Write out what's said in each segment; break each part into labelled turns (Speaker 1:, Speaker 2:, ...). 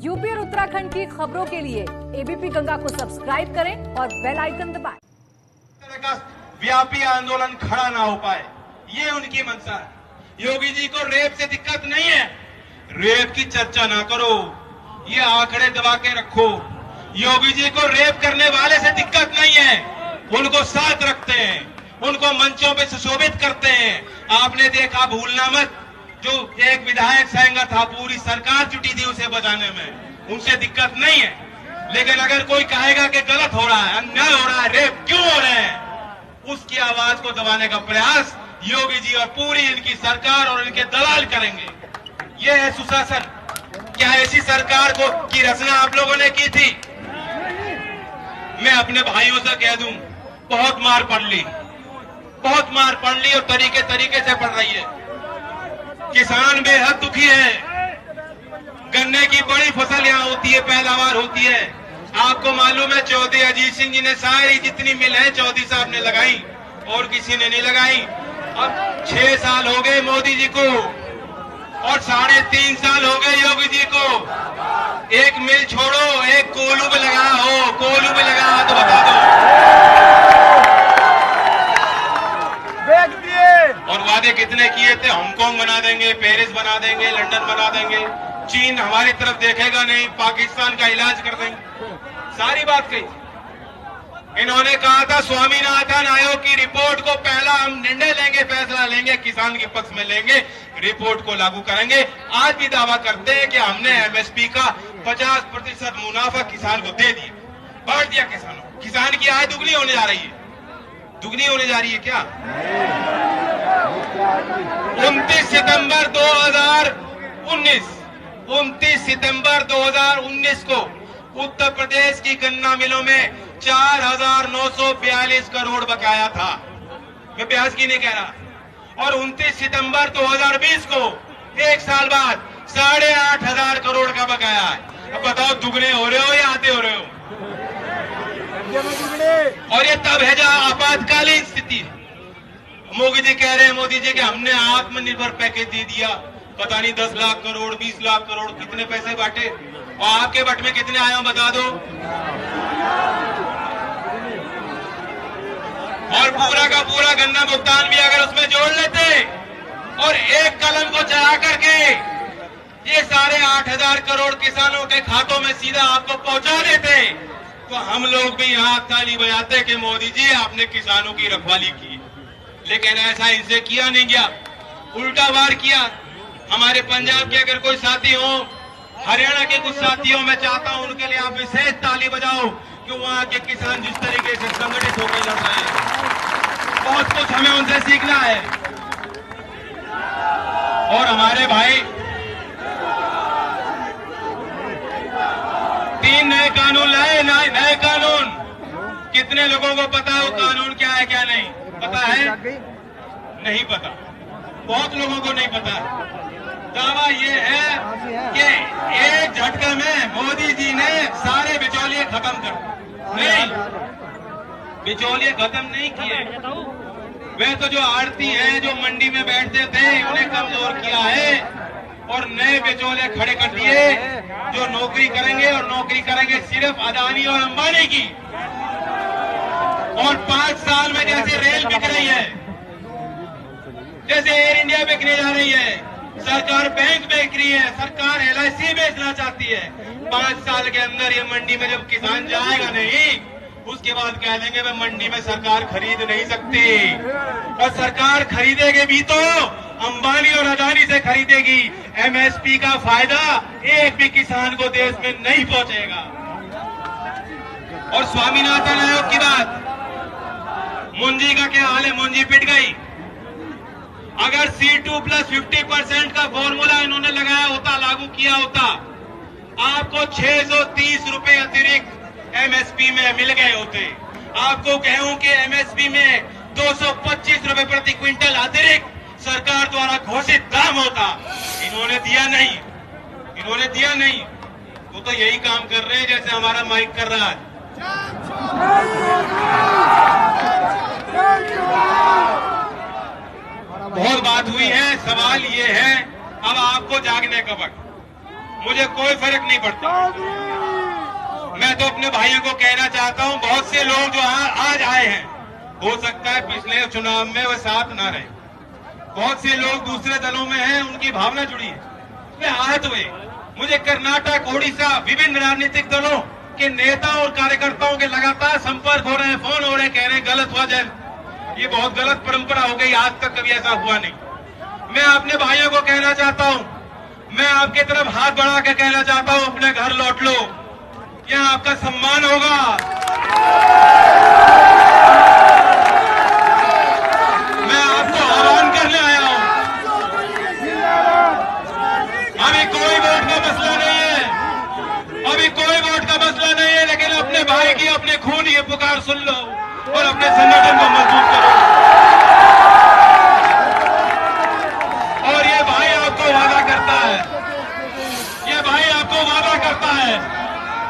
Speaker 1: UP और उत्तराखंड की खबरों के लिए एबीपी गंगा को सब्सक्राइब करें और बेल आइकन दबाएं।
Speaker 2: व्यापी आंदोलन खड़ा ना हो पाए, ये उनकी मंशा है। योगी जी को रेप से दिक्कत नहीं है, रेप की चर्चा ना करो, ये आंकड़े दबा के रखो। योगी जी को रेप करने वाले से दिक्कत नहीं है, उनको साथ रखते हैं, उनको मंचों पे सुशोभित करते हैं। आपने देखा, भूलना मत, जो एक विधायक संघ था, पूरी सरकार जुटी थी उसे बचाने में, उनसे दिक्कत नहीं है। लेकिन अगर कोई कहेगा कि गलत हो रहा है, अन्याय हो रहा है, रेप क्यों हो रहे हैं, उसकी आवाज को दबाने का प्रयास योगी जी और पूरी इनकी सरकार और इनके दलाल करेंगे। ये है सुशासन। क्या ऐसी सरकार को की रचना आप लोगों ने की थी? मैं अपने भाइयों से कह दूं, बहुत मार पड़ ली, बहुत मार पड़ ली और तरीके तरीके से पड़ रही है। किसान बेहद दुखी है। गन्ने की बड़ी फसल यहाँ होती है, पैदावार होती है। आपको मालूम है, चौधरी अजीत सिंह जी ने सारी जितनी मिल है चौधरी साहब ने लगाई और किसी ने नहीं लगाई। अब 6 साल हो गए मोदी जी को और 3.5 साल हो गए योगी जी को। एक मिल छोड़ो, एक कोल्हू में लगा हो, कोल्हू में लगा हो तो बता दो। और वादे कितने किए थे, हांगकांग बना देंगे, पेरिस बना देंगे, लंदन बना देंगे। चीन हमारी तरफ देखेगा नहीं, पाकिस्तान का इलाज कर देंगे, सारी बात कही। इन्होंने कहा था स्वामीनाथन आयोग की रिपोर्ट को पहला हम निर्णय लेंगे, फैसला लेंगे, किसान के पक्ष में लेंगे, रिपोर्ट को लागू करेंगे। आज भी दावा करते हैं कि हमने एमएसपी का 50% मुनाफा किसान को दे दिया, बांट दिया किसानों। किसान की आय दुगनी होने जा रही है, दुगनी होने जा रही है। क्या 29 सितंबर 2019 को उत्तर प्रदेश की गन्ना मिलों में 4,942 करोड़ बकाया था। मैं ब्याज की नहीं कह रहा। और 29 सितंबर 2020 को, एक साल बाद, 8,500 करोड़ का बकाया है। अब बताओ, दुगने हो रहे हो या आधे हो रहे हो? और ये तब है जहां आपातकालीन स्थिति। मोदी जी कह रहे हैं, मोदी जी कि हमने आत्मनिर्भर पैकेज दे दिया, पता नहीं 10 लाख करोड़, 20 लाख करोड़, कितने पैसे बांटे, और आपके बट में कितने आए हो बता दो। और पूरा का पूरा गन्ना भुगतान भी अगर उसमें जोड़ लेते और एक कलम को चढ़ा करके ये 8,500 करोड़ किसानों के खातों में सीधा आपको पहुंचा देते, तो हम लोग भी यहाँ ताली बजाते कि मोदी जी आपने किसानों की रखवाली की। लेकिन ऐसा इनसे किया नहीं गया, उल्टा वार किया। हमारे पंजाब के अगर कोई साथी हो, हरियाणा के कुछ साथी हो, मैं चाहता हूं उनके लिए आप विशेष ताली बजाओ कि वहां के किसान जिस तरीके से संगठित होकर लड़ रहे हैं। बहुत कुछ हमें उनसे सीखना है। और हमारे भाई 3 नए कानून लाए, नए कानून। कितने लोगों को पता है वो कानून क्या है क्या नहीं पता है? नहीं पता, बहुत लोगों को नहीं पता। दावा ये है कि एक झटके में मोदी जी ने सारे बिचौलिए खत्म कर। नहीं, बिचौलिए खत्म नहीं किए। वे तो जो आड़ती हैं, जो मंडी में बैठते थे, उन्हें कमजोर किया है और नए बिचौलिए खड़े कर दिए, जो नौकरी करेंगे और नौकरी करेंगे सिर्फ अदानी और अंबानी की। और 5 साल में जैसे रेल बिक रही है, जैसे एयर इंडिया बिकने जा रही है, सरकार बैंक बेच रही है, सरकार LIC बेचना चाहती है, 5 साल के अंदर ये मंडी में जब किसान जाएगा नहीं, उसके बाद कह देंगे वे मंडी में सरकार खरीद नहीं सकती। और सरकार खरीदेगी भी तो अंबानी और अदानी से खरीदेगी। MSP का फायदा एक भी किसान को देश में नहीं पहुंचेगा। और स्वामीनाथन आयोग की बात, मुंजी का क्या हाल है? मुंजी पिट गई। अगर C2 + 50% का फॉर्मूला इन्होंने लगाया होता, लागू किया होता, आपको 630 रुपए अतिरिक्त MSP में मिल गए होते। आपको कहूं कि MSP में 225 रुपए प्रति क्विंटल अतिरिक्त सरकार द्वारा घोषित दाम होता। इन्होंने दिया नहीं, इन्होंने दिया नहीं। वो तो यही काम कर रहे हैं जैसे हमारा माइक कर रहा है। बहुत बात हुई है, सवाल ये है अब आपको जागने का वक्त। मुझे कोई फर्क नहीं पड़ता। मैं तो अपने भाइयों को कहना चाहता हूं, बहुत से लोग जो आज आए हैं, हो सकता है पिछले चुनाव में वो साथ ना रहे, बहुत से लोग दूसरे दलों में हैं, उनकी भावना जुड़ी है, वे आहत हुए। मुझे कर्नाटक, ओडिशा, विभिन्न राजनीतिक दलों के नेता और कार्यकर्ताओं के लगातार संपर्क हो रहे हैं, फोन हो रहे हैं, कह रहे हैं गलत हुआ जैन, ये बहुत गलत परंपरा हो गई, आज तक कभी ऐसा हुआ नहीं। मैं अपने भाइयों को कहना चाहता हूं, मैं आपके तरफ हाथ बढ़ा के कहना चाहता हूं, अपने घर लौट लो, यहां आपका सम्मान होगा। मैं आपको आह्वान करने आया हूं, अभी कोई वोट का मसला नहीं है, अभी कोई वोट का मसला नहीं है, लेकिन अपने भाई की, अपने खून की पुकार सुन लो और अपने संगठन को मजबूत करो। और ये भाई आपको वादा करता है, ये भाई आपको वादा करता है,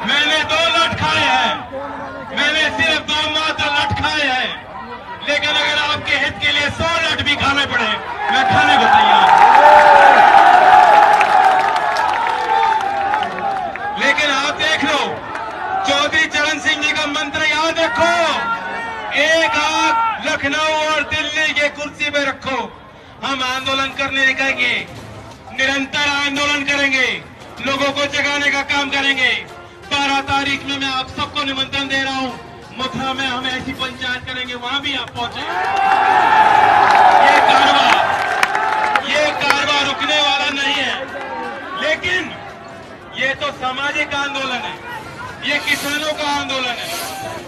Speaker 2: मैंने 2 लठ खाए हैं, मैंने सिर्फ 2 मात्र लठ खाए हैं, लेकिन अगर आपके हित के लिए 100 लठ भी खाने पड़े, मैं खाने को तैयार हूं। लेकिन आप देख लो, चौधरी चरण सिंह जी का मंत्र याद रखो, एक आंख लखनऊ और दिल्ली के कुर्सी पे रखो। हम आंदोलन करने निकलेंगे, निरंतर आंदोलन करेंगे, लोगों को जगाने का काम करेंगे। 12 तारीख में मैं आप सबको निमंत्रण दे रहा हूं, मथुरा में हम ऐसी पंचायत करेंगे, वहां भी आप पहुंचे। ये कारवां रुकने वाला नहीं है, लेकिन ये तो सामाजिक आंदोलन है, ये किसानों का आंदोलन है,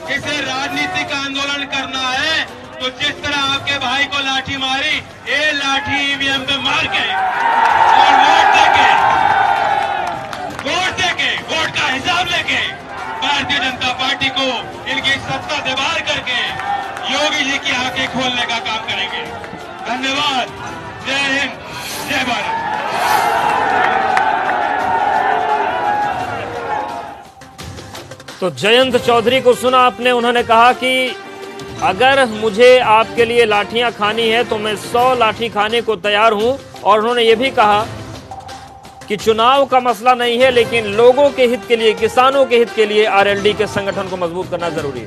Speaker 2: इसे राजनीतिक आंदोलन करना है तो जिस तरह आपके भाई को लाठी मारी, ये लाठी ईवीएम पे मार के और वोट देके, वोट का हिसाब लेके भारतीय जनता पार्टी को इनकी सत्ता से बाहर करके योगी जी की आंखें खोलने का काम करेंगे। धन्यवाद। जय हिंद, जय भारत।
Speaker 3: तो जयंत चौधरी को सुना आपने, उन्होंने कहा कि अगर मुझे आपके लिए लाठियां खानी है तो मैं 100 लाठी खाने को तैयार हूं। और उन्होंने ये भी कहा कि चुनाव का मसला नहीं है, लेकिन लोगों के हित के लिए, किसानों के हित के लिए आरएलडी के संगठन को मजबूत करना जरूरी है।